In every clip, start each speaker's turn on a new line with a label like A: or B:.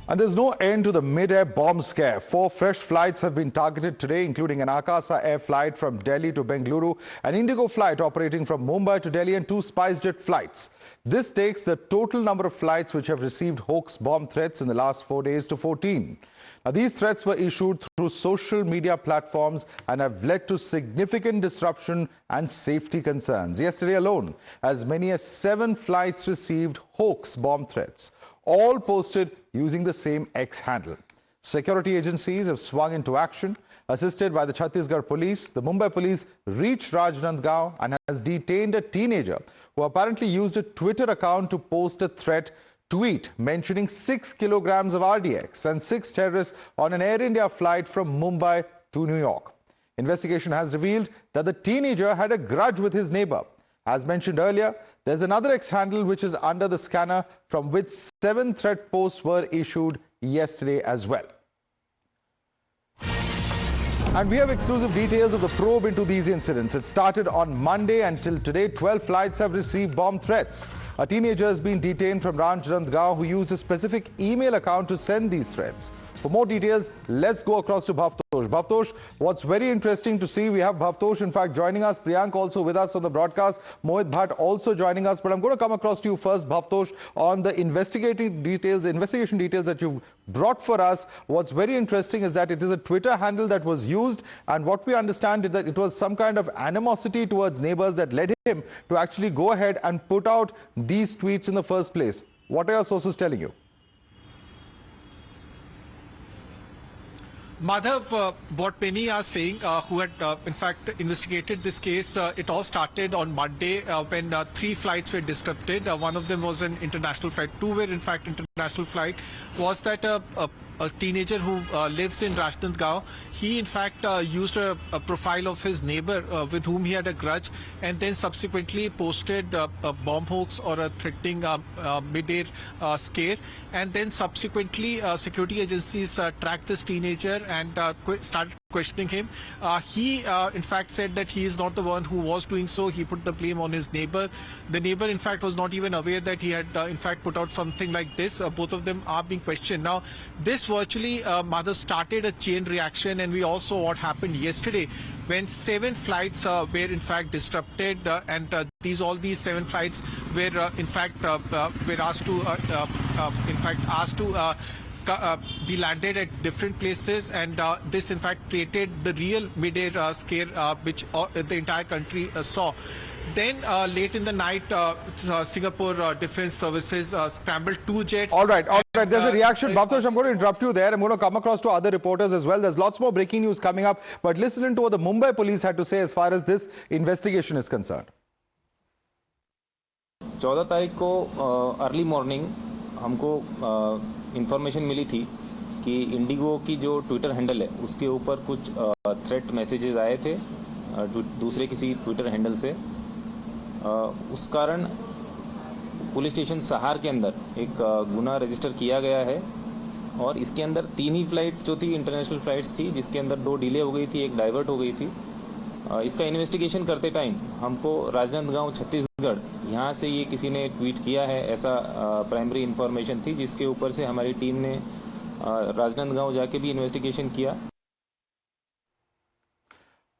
A: And there's no end to the mid-air bomb scare. 4 fresh flights have been targeted today, including an Akasa Air flight from Delhi to Bengaluru, an Indigo flight operating from Mumbai to Delhi, and 2 SpiceJet flights. This takes the total number of flights which have received hoax bomb threats in the last 4 days to 14. Now, these threats were issued through social media platforms and have led to significant disruption and safety concerns. Yesterday alone, as many as 7 flights received hoax bomb threats, all posted using the same X handle. Security agencies have swung into action. Assisted by the Chhattisgarh police, the Mumbai police reached Rajnandgaon and has detained a teenager who apparently used a Twitter account to post a threat tweet mentioning 6 kilograms of RDX and 6 terrorists on an Air India flight from Mumbai to New York. Investigation has revealed that the teenager had a grudge with his neighbor. As mentioned earlier, there's another X handle which is under the scanner from which 7 threat posts were issued yesterday as well. And we have exclusive details of the probe into these incidents. It started on Monday and till today, 12 flights have received bomb threats. A teenager has been detained from Rajnandgaon who used a specific email account to send these threats. For more details, let's go across to Bhavtosh. Bhavtosh, what's very interesting to see, we have Bhavtosh in fact joining us, Priyank also with us on the broadcast, Mohit Bhatt also joining us. But I'm going to come across to you first, Bhavtosh, on the investigation details that you've brought for us. What's very interesting is that it is a Twitter handle that was used, and what we understand is that it was some kind of animosity towards neighbors that led him to actually go ahead and put out these tweets in the first place. What are your sources telling you?
B: Madhav, what many are saying, who had in fact investigated this case, it all started on Monday when 3 flights were disrupted. One of them was an international flight. 2 were in fact international flight. Was that a teenager who lives in Rajnandgaon, he in fact used a profile of his neighbor with whom he had a grudge, and then subsequently posted a bomb hoax or a threatening mid-air scare, and then subsequently security agencies tracked this teenager and started questioning him. He in fact said that he is not the one who was doing so. He put the blame on his neighbor. The neighbor in fact was not even aware that he had in fact put out something like this. Both of them are being questioned. Now, this virtually Madhav started a chain reaction, and we also saw what happened yesterday when 7 flights were in fact disrupted, and all these 7 flights were in fact were asked to be landed at different places, and this in fact created the real mid-air scare which the entire country saw. Then late in the night, Singapore Defence Services scrambled 2 jets.
A: All right. There's a reaction. Bhavtosh, I'm going to interrupt you there. I'm going to come across to other reporters as well. There's lots more breaking news coming up. But listen to what the Mumbai police had to say as far as this investigation is concerned.
C: 14 तारीख को early morning हमको information मिली थी कि Indigo की जो Twitter handle है उसके ऊपर कुछ थ्रेट मैसेजेस आए थे दूसरे किसी ट्विटर हैंडल से। उस कारण पुलिस स्टेशन सहार के अंदर एक गुना रजिस्टर किया गया है, और इसके अंदर 3 ही फ्लाइट जो थी इंटरनेशनल फ्लाइट्स थी, जिसके अंदर 2 डिले हो गई थी, 1 डाइवर्ट हो गई थी। इसका इन्वेस्टिगेशन करते टाइम हमको राजनांदगांव छत्तीसगढ़ यहाँ से ये किसी ने ट्वीट किया है, ऐसा प्राइमरी इंफॉर्मेशन थी, जिसके ऊपर से हमारी टीम ने राजनांदगांव जाके भी इन्वेस्टिगेशन किया।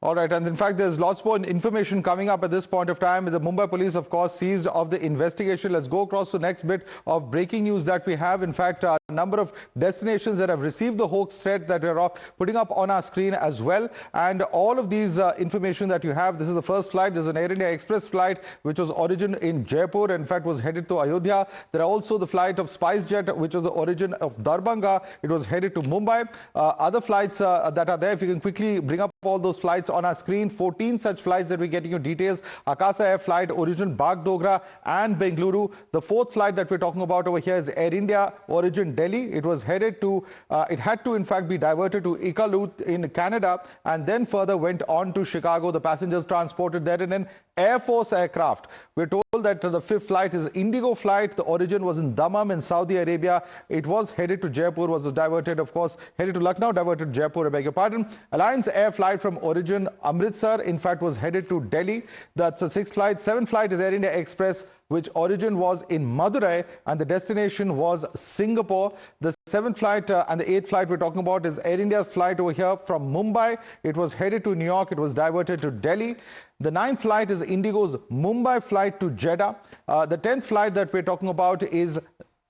A: All right, and in fact, there's lots more information coming up at this point of time. The Mumbai police, of course, seized of the investigation. Let's go across to the next bit of breaking news that we have. In fact, a number of destinations that have received the hoax threat that we're putting up on our screen as well. And all of these information that you have, this is the first flight. There's an Air India Express flight, which was origin in Jaipur, in fact, was headed to Ayodhya. There are also the flight of SpiceJet, which was the origin of Darbhanga. It was headed to Mumbai. Other flights that are there, if you can quickly bring up all those flights on our screen. 14 such flights that we're getting you details. Akasa Air flight, origin Bagdogra and Bengaluru. The 4th flight that we're talking about over here is Air India, origin Delhi. It was headed to, it had to in fact be diverted to Iqaluit in Canada, and then further went on to Chicago. The passengers transported there in an Air Force aircraft. We're told that the 5th flight is Indigo flight. The origin was in Dammam in Saudi Arabia. It was headed to Jaipur, was diverted, of course, headed to Lucknow, diverted to Jaipur, I beg your pardon. Alliance Air flight from origin Amritsar, in fact, was headed to Delhi. That's the 6th flight. 7th flight is Air India Express which origin was in Madurai and the destination was Singapore. The 7th flight and the 8th flight we're talking about is Air India's flight over here from Mumbai. It was headed to New York. It was diverted to Delhi. The 9th flight is Indigo's Mumbai flight to Jeddah. The 10th flight that we're talking about is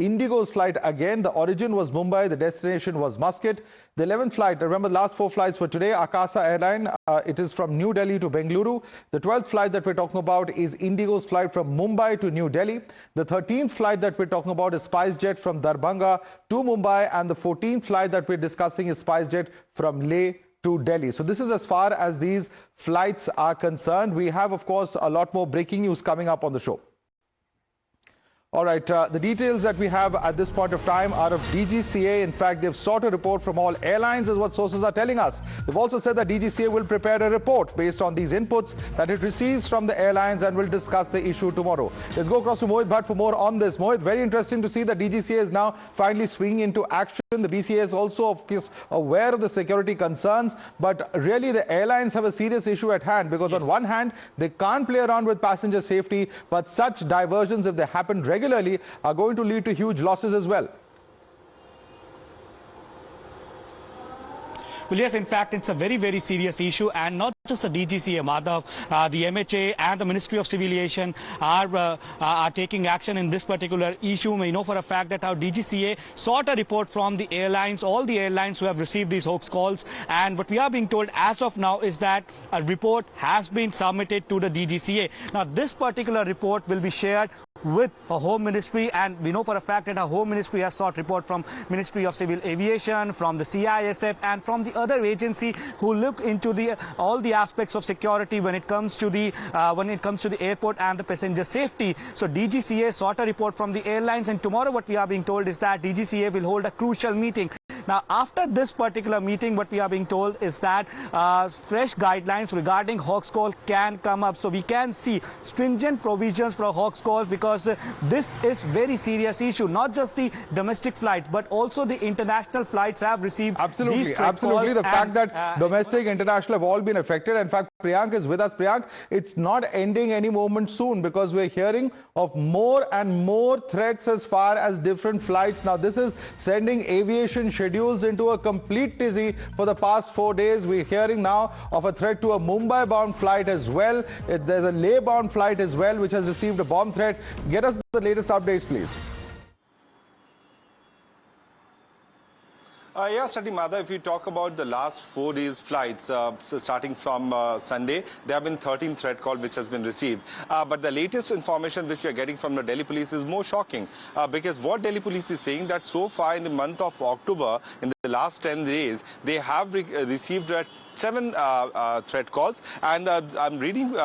A: Indigo's flight again. The origin was Mumbai, the destination was Muscat. The 11th flight, remember the last 4 flights were today, Akasa Airline. It is from New Delhi to Bengaluru. The 12th flight that we're talking about is Indigo's flight from Mumbai to New Delhi. The 13th flight that we're talking about is SpiceJet from Darbhanga to Mumbai. And the 14th flight that we're discussing is SpiceJet from Leh to Delhi. So this is as far as these flights are concerned. We have, of course, a lot more breaking news coming up on the show. All right, the details that we have at this point of time are of DGCA. In fact, they've sought a report from all airlines, is what sources are telling us. They've also said that DGCA will prepare a report based on these inputs that it receives from the airlines and will discuss the issue tomorrow. Let's go across to Mohit Bhatt for more on this. Mohit, very interesting to see that DGCA is now finally swinging into action. The BCA is also, of course, aware of the security concerns, but really the airlines have a serious issue at hand because on one hand, they can't play around with passenger safety, but such diversions, if they happen regularly, are going to lead to huge losses as well.
D: Well, yes, in fact, it's a very, very serious issue, and not just the DGCA, Madhav, the MHA and the Ministry of Civil Aviation are taking action in this particular issue. We know for a fact that our DGCA sought a report from the airlines, all the airlines who have received these hoax calls, and what we are being told as of now is that a report has been submitted to the DGCA. Now, this particular report will be shared with a Home Ministry, and we know for a fact that our Home Ministry has sought report from Ministry of Civil Aviation, from the CISF, and from the other agency who look into all the aspects of security when it comes to the airport and the passenger safety. So DGCA sought a report from the airlines, and tomorrow what we are being told is that DGCA will hold a crucial meeting. Now, after this particular meeting, what we are being told is that fresh guidelines regarding hoax call can come up. So we can see stringent provisions for hoax calls, because this is very serious issue. Not just the domestic flights, but also the international flights have received these
A: Absolutely. The fact that domestic, international have all been affected. In fact, Priyank is with us. Priyank, it's not ending any moment soon, because we're hearing of more and more threats as far as different flights. Now, this is sending aviation schedules into a complete tizzy for the past 4 days. We're hearing now of a threat to a Mumbai-bound flight as well. There's a Leh-bound flight as well, which has received a bomb threat. Get us the latest updates, please.
E: Yeah, Study Madha, if you talk about the last 4 days flights, so starting from Sunday, there have been 13 threat calls which has been received. But the latest information which we are getting from the Delhi police is more shocking, because what Delhi police is saying that so far in the month of October, in the last 10 days, they have received 7 threat calls, and I'm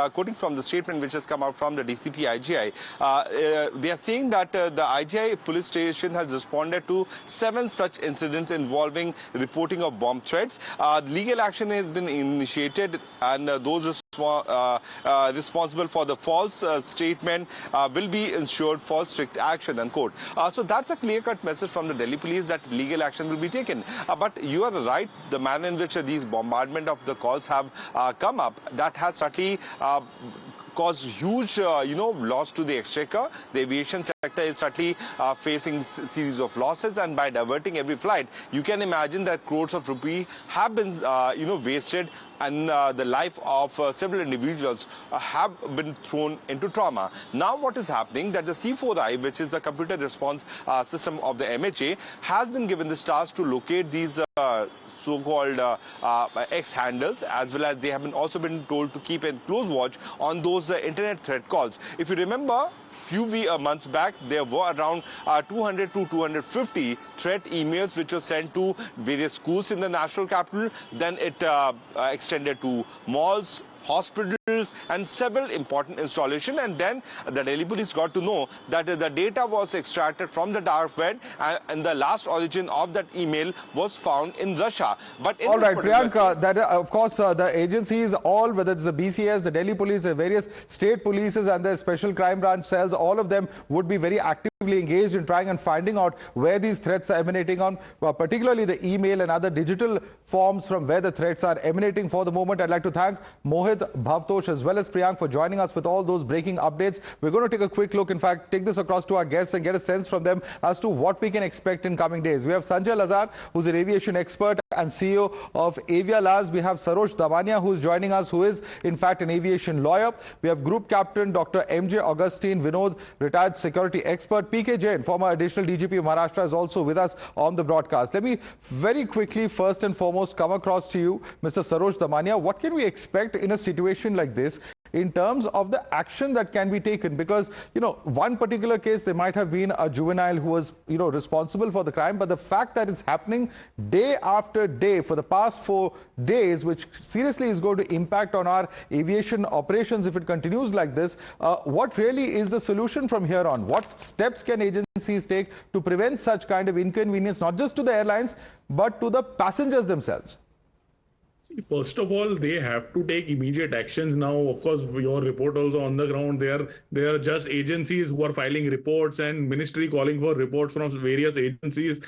E: quoting from the statement which has come out from the DCP IGI. They are saying that the IGI police station has responded to 7 such incidents involving reporting of bomb threats. Legal action has been initiated, and those responsible for the false statement will be ensured for strict action, unquote. So that's a clear-cut message from the Delhi police that legal action will be taken. But you are right, the manner in which these bombardment of the calls have come up, that has certainly caused huge, loss to the exchequer. The aviation sector is certainly facing series of losses, and by diverting every flight, you can imagine that crores of rupees have been, wasted, and the life of several individuals have been thrown into trauma. Now what is happening, that the C4I, which is the computer response system of the MHA, has been given this task to locate these so-called X handles, as well as they have also been told to keep a close watch on those internet threat calls. If you remember, few months back, there were around 200 to 250 threat emails which were sent to various schools in the national capital. Then it extended to malls, hospitals, and several important installations. And then the Delhi police got to know that the data was extracted from the dark web, and the last origin of that email was found in Russia. But
A: all right, Priyank, that of course the agencies, all, whether it's the BCS, the Delhi police, the various state polices, and the special crime branch cells, all of them would be very active engaged in trying and finding out where these threats are emanating on, particularly the email and other digital forms from where the threats are emanating. For the moment, I'd like to thank Mohit, Bhavtosh as well as Priyank for joining us with all those breaking updates. We're going to take a quick look, in fact, take this across to our guests and get a sense from them as to what we can expect in coming days. We have Sanjay Lazar, who's an aviation expert and CEO of Avialaz. We have Saroj Damania, who's joining us, who is in fact an aviation lawyer. We have Group Captain Dr. MJ Augustine Vinod, retired security expert. PK Jain, former additional DGP of Maharashtra, is also with us on the broadcast. Let me very quickly, first and foremost, come across to you, Mr. Saroj Damania. What can we expect in a situation like this in terms of the action that can be taken? Because, one particular case, there might have been a juvenile who was, responsible for the crime, but the fact that it's happening day after day for the past 4 days, which seriously is going to impact on our aviation operations if it continues like this, what really is the solution from here on? What steps can agencies take to prevent such kind of inconvenience, not just to the airlines, but to the passengers themselves?
F: First of all, they have to take immediate actions now. Of course, your reporters on the ground, they are just agencies who are filing reports and ministry calling for reports from various agencies.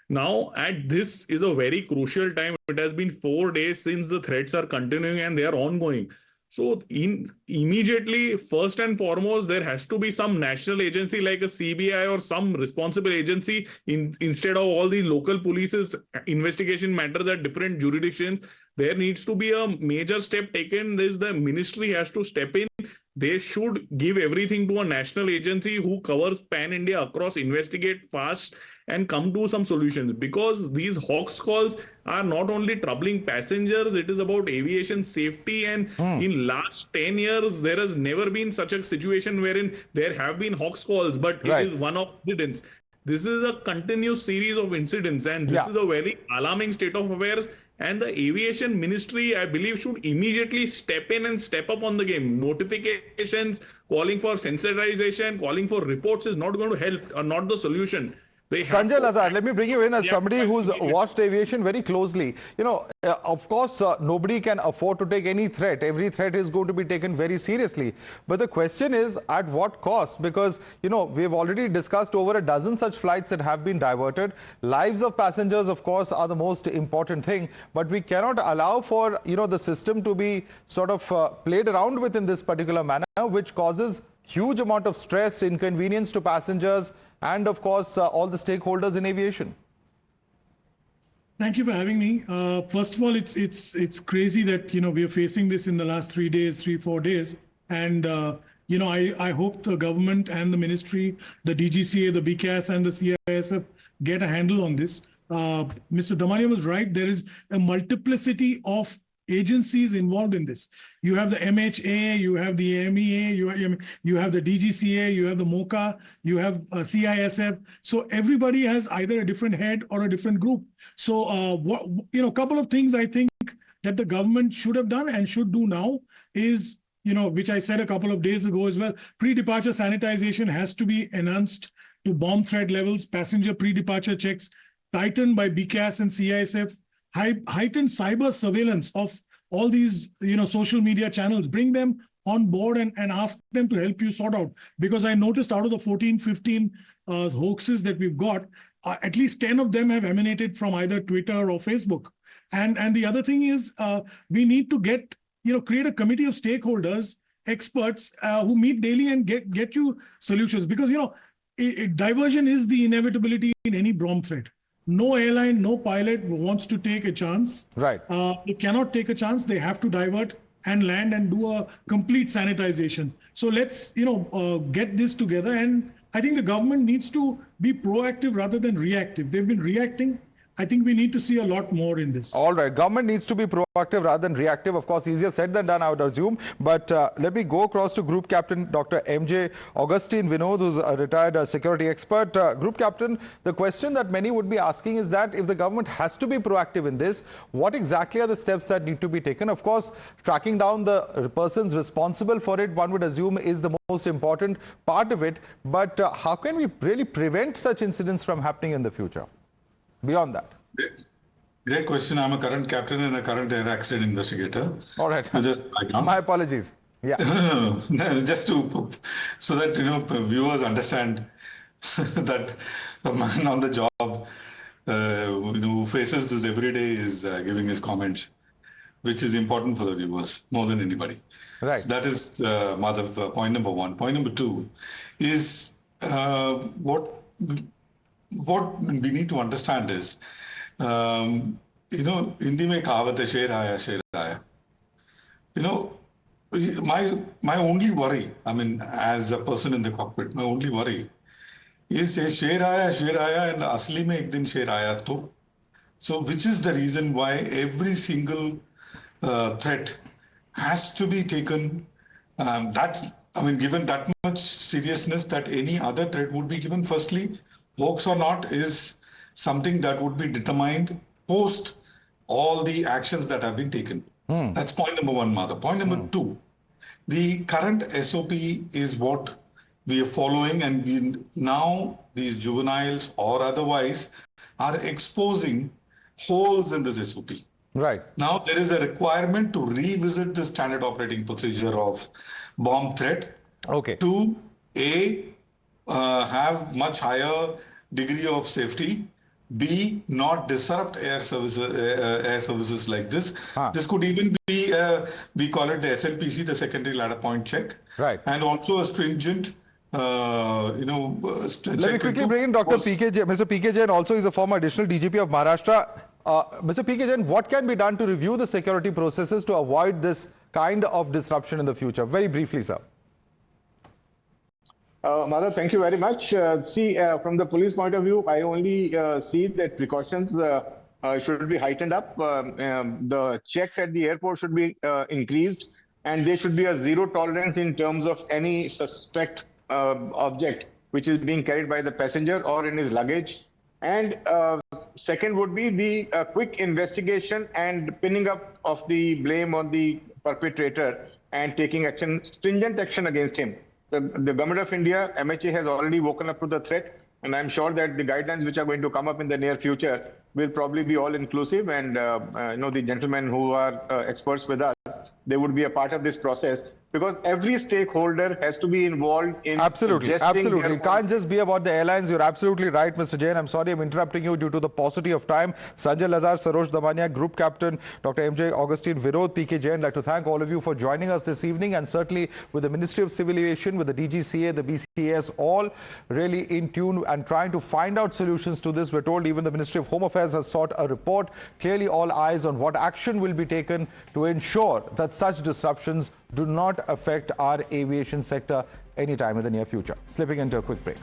F: Now, this is a very crucial time. It has been 4 days since the threats are continuing and they are ongoing. So immediately, first and foremost, there has to be some national agency like a CBI or some responsible agency instead of all the local police's investigation matters at different jurisdictions. There needs to be a major step taken. The ministry has to step in. They should give everything to a national agency who covers pan-India across, investigate fast and come to some solutions, because these hoax calls are not only troubling passengers, it is about aviation safety. And in last 10 years, there has never been such a situation wherein there have been hoax calls, but it is one of incidents. This is a continuous series of incidents, and this is a very alarming state of affairs. And the aviation ministry, I believe, should immediately step in and step up on the game. Notifications, calling for sensitization, calling for reports is not going to help or not the solution.
A: Sanjay Lazar, let me bring you in as somebody who's watched aviation very closely. Of course, nobody can afford to take any threat. Every threat is going to be taken very seriously. But the question is, at what cost? Because, we've already discussed over a dozen such flights that have been diverted. Lives of passengers, of course, are the most important thing. But we cannot allow for, the system to be sort of played around with in this particular manner, which causes huge amount of stress, inconvenience to passengers, and of course, all the stakeholders in aviation.
G: Thank you for having me. First of all, it's crazy that we are facing this in the last 3-4 days, and I hope the government and the ministry, the DGCA, the BCAS, and the CISF get a handle on this. Mr. Damania was right. There is a multiplicity of agencies involved in this. You have the MHA, you have the MEA, you have the DGCA, you have the MOCA, you have CISF. So everybody has either a different head or a different group. So a couple of things I think that the government should have done and should do now is, which I said a couple of days ago as well, pre-departure sanitization has to be enhanced to bomb threat levels, passenger pre-departure checks tightened by BCAS and CISF, heightened cyber surveillance of all these, social media channels, bring them on board and ask them to help you sort out. Because I noticed out of the 14, 15 hoaxes that we've got, at least 10 of them have emanated from either Twitter or Facebook. And the other thing is we need to create a committee of stakeholders, experts who meet daily and get you solutions. Because, diversion is the inevitability in any bomb threat. No airline, no pilot wants to take a chance.
A: Right.
G: They cannot take a chance. They have to divert and land and do a complete sanitization. So let's, get this together. And I think the government needs to be proactive rather than reactive. They've been reacting. I think we need to see a lot more in this.
A: All right. Government needs to be proactive rather than reactive. Of course, easier said than done, I would assume. But let me go across to Group Captain Dr. MJ Augustine Vinod, who's a retired security expert. Group Captain, the question that many would be asking is that if the government has to be proactive in this, what exactly are the steps that need to be taken? Of course, tracking down the persons responsible for it, one would assume, is the most important part of it. But how can we really prevent such incidents from happening in the future? Beyond that.
H: Great question. I'm a current captain and a current air accident investigator.
A: All right. My apologies. Yeah.
H: No. Just so that viewers understand, that a man on the job, who faces this every day is giving his comments, which is important for the viewers more than anybody.
A: Right.
H: So that is Madhav, point number one. Point number two is what we need to understand is, Hindi mein kahavat hai, sher aaya, sher aaya. My only worry, I mean, as a person in the cockpit, my only worry is sher aaya, and asli mein ek din sher aaya to. So, which is the reason why every single threat has to be taken, given that much seriousness that any other threat would be given. Firstly, hoax or not is something that would be determined post all the actions that have been taken. That's point number one, Mother. Point number two, the current SOP is what we are following, and now these juveniles or otherwise are exposing holes in this SOP.
A: Right.
H: Now there is a requirement to revisit the standard operating procedure of bomb threat.
A: Okay.
H: To have much higher degree of safety. B, not disrupt air services like this. This could even be, we call it the SLPC, the secondary ladder point check.
A: Right.
H: And also a stringent,
A: Let me quickly bring in Dr. P.K. Jain. Mr. P.K. Jain also is a former additional DGP of Maharashtra. Mr. P.K. Jain, what can be done to review the security processes to avoid this kind of disruption in the future? Very briefly, sir.
I: Madhav, thank you very much. From the police point of view, I only see that precautions should be heightened up. The checks at the airport should be increased, and there should be a zero tolerance in terms of any suspect object which is being carried by the passenger or in his luggage. And second would be the quick investigation and pinning up of the blame on the perpetrator and taking action, stringent action against him. The Government of India, MHA, has already woken up to the threat, and I'm sure that the guidelines which are going to come up in the near future will probably be all inclusive, and the gentlemen who are experts with us, they would be a part of this process, because every stakeholder has to be involved in
A: Absolutely. It can't just be about the airlines. You're absolutely right, Mr. Jain. I'm sorry I'm interrupting you due to the paucity of time. Sanjay Lazar, Sarosh Damania, Group Captain, Dr. M.J. Augustine, Virod, P.K. Jain. I'd like to thank all of you for joining us this evening, and certainly with the Ministry of Civil Aviation, with the DGCA, the BCAS, all really in tune and trying to find out solutions to this. We're told even the Ministry of Home Affairs has sought a report. Clearly all eyes on what action will be taken to ensure that such disruptions do not affect our aviation sector anytime in the near future. Slipping into a quick break.